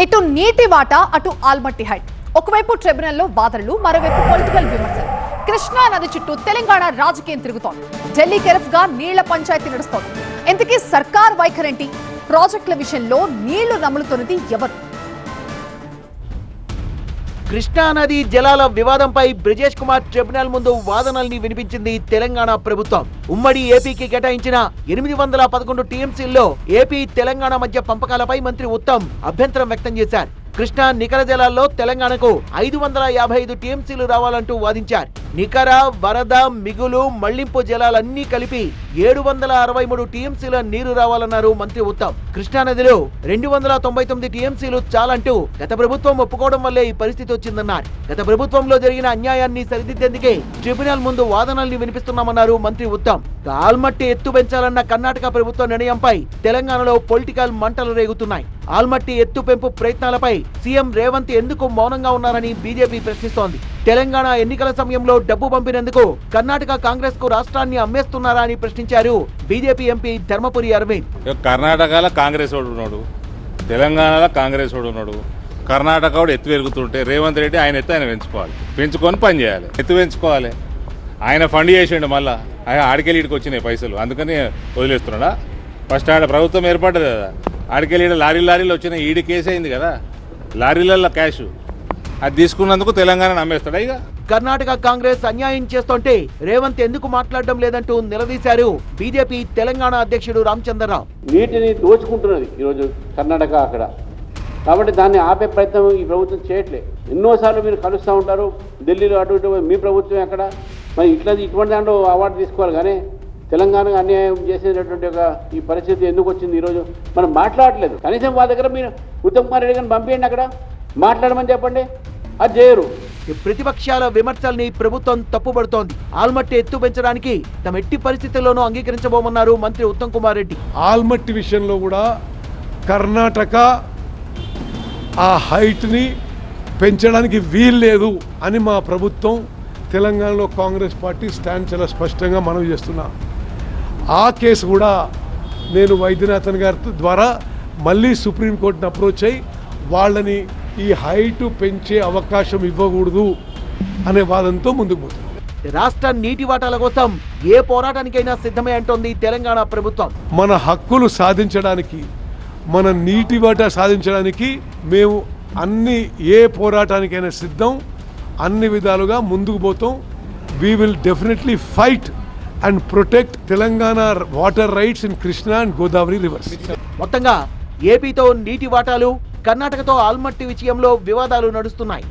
ఇటు నీటి వాట అటు ఆల్మట్టి హైట్. ఒకవైపు ట్రిబ్యునల్లో వాదనలు, మరోవైపు పొలిటికల్ విమర్శలు. కృష్ణా నది చుట్టూ తెలంగాణ రాజకీయం తిరుగుతోంది. ఢిల్లీ కెరఫ్ గా నీళ్ల పంచాయతీ నడుస్తోంది. ఇంతకీ సర్కార్ వైఖరేంటి? ప్రాజెక్టుల విషయంలో నీళ్లు నములుతున్నది ఎవరు? కృష్ణా నది జలాల వివాదంపై బ్రిజేష్ కుమార్ ట్రిబ్యునల్ ముందు వాదనల్ని వినిపించింది తెలంగాణ ప్రభుత్వం. ఉమ్మడి ఏపీకి కేటాయించిన 811 టీఎంసీల్లో ఏపీ తెలంగాణ మధ్య పంపకాలపై మంత్రి ఉత్తమ్ అభ్యంతరం వ్యక్తం చేశారు. కృష్ణా నికర జలాల్లో తెలంగాణకు 555 టీఎంసీలు రావాలంటూ వాదించారు. నికర, వరద, మిగులు, మళ్లింపు జలాలన్నీ కలిపి 763 టీఎంసీల నీరు రావాలన్నారు మంత్రి ఉత్తమ్. కృష్ణా నదిలో 299 టీఎంసీలు చాలంటూ గత ప్రభుత్వం ఒప్పుకోవడం వల్లే ఈ పరిస్థితి వచ్చిందన్నారు. గత ప్రభుత్వంలో జరిగిన అన్యాయాన్ని సరిదిద్దేందుకే ట్రిబ్యునల్ ముందు వాదనల్ని వినిపిస్తున్నామన్నారు మంత్రి ఉత్తమ్. ఆల్మట్టి ఎత్తు పెంచాలన్న కర్ణాటక ప్రభుత్వ నిర్ణయంపై తెలంగాణలో పొలిటికల్ మంటలు రేగుతున్నాయి. ఆల్మట్టి ఎత్తు పెంపు ప్రయత్నాలపై సీఎం రేవంత్ ఎందుకు మౌనంగా ఉన్నారని బీజేపీ ప్రశ్నిస్తోంది. తెలంగాణ ఎన్నికల సమయంలో డబ్బు పంపినందుకు కర్ణాటక కాంగ్రెస్ కు రాష్ట్రాన్ని అమ్మేస్తున్నారా అని ప్రశ్నించారు బీజేపీ ఎంపీ ధర్మపురి అరవింద్. కర్ణాటకలో కాంగ్రెస్ వాడు ఉన్నాడు, తెలంగాణలో కాంగ్రెస్ వాడు ఉన్నాడు. కర్ణాటక వాడు ఎత్తు పెరుగుతుంటే రేవంత్ రెడ్డి ఆయన ఎత్తు ఆయన పెంచుకోవాలి, పెంచుకొని పని చేయాలి, ఎత్తు పెంచుకోవాలి. ఆయన ఫండ్ చేసిండు, మళ్ళీ ఆయన ఆడికెళ్ళి ఇడికి వచ్చినాయి పైసలు, అందుకని వదిలేస్తున్నాడా? ఫస్ట్ ఆడ ప్రభుత్వం ఏర్పడ్డది కదా, ఆడికెళ్ళి లారీలు వచ్చినాయి, ఈడి కేసు అయింది కదా, లారీలలో క్యాష్ అది తీసుకున్నందుకు తెలంగాణ నమ్మేస్తాడా? ఇక కర్ణాటక కాంగ్రెస్ అన్యాయం చేస్తుంటే రేవంత్ ఎందుకు మాట్లాడడం లేదంటూ నిలదీశారు బీజేపీ తెలంగాణ అధ్యక్షుడు రామచంద్రరావు. నీటిని దోచుకుంటున్నది ఈరోజు కర్ణాటక అక్కడ, కాబట్టి దాన్ని ఆపే ప్రయత్నం ఈ ప్రభుత్వం చేయట్లే. ఎన్నోసార్లు మీరు కలుస్తూ ఉంటారు, ఢిల్లీలో అటు ఇటు మీ ప్రభుత్వం ఎక్కడ, మరి ఇటువంటి దాంట్లో అవార్డు తీసుకోవాలి. కానీ తెలంగాణకు అన్యాయం చేసేటటువంటి ఒక ఈ పరిస్థితి ఎందుకు వచ్చింది ఈరోజు మనం మాట్లాడలేదు. కనీసం వాళ్ళ దగ్గర మీరు ఉత్తమ్ కుమార్ రెడ్డి గారిని పంపించండి, అక్కడ మాట్లాడమని చెప్పండి, అది చేయరు. ప్రతిపక్షాల విమర్శల్ని ప్రభుత్వం తప్పుపడుతోంది. ఆల్మట్టి ఎత్తు పెంచడానికి తమ ఎట్టి పరిస్థితుల్లోనూ అంగీకరించబోమన్నారు మంత్రి ఉత్తమ్ కుమార్ రెడ్డి. ఆల్మట్టి విషయంలో కూడా కర్ణాటక ఆ హైట్ని పెంచడానికి వీల్లేదు అని మా ప్రభుత్వం, తెలంగాణలో కాంగ్రెస్ పార్టీ స్టాండ్ చాలా స్పష్టంగా మనవి చేస్తున్నా. ఆ కేసు కూడా నేను వైద్యనాథన్ గారి ద్వారా మళ్ళీ సుప్రీంకోర్టుని అప్రోచ్ అయ్యి వాళ్ళని ఈ హైటు పెంచే అవకాశం ఇవ్వకూడదు అనే వాదనతో ముందుకు పోతున్నాం. రాష్ట్ర నీటి వాటాల కోసం ఏ పోరాటానికైనా సిద్ధమే అంటోంది తెలంగాణ ప్రభుత్వం. మన హక్కులు సాధించడానికి, మన నీటి వాటా సాధించడానికి మేము ఏ పోరాటానికైనా సిద్ధం, అన్ని విధాలుగా ముందుకు పోతాం. We will definitely fight and protect Telangana water rides in Krishna and Godavari reverse. మొత్తంగా ఏపీతో నీటి వాటాలు, కర్ణాటకతో ఆల్మట్టి విషయంలో వివాదాలు నడుస్తున్నాయి.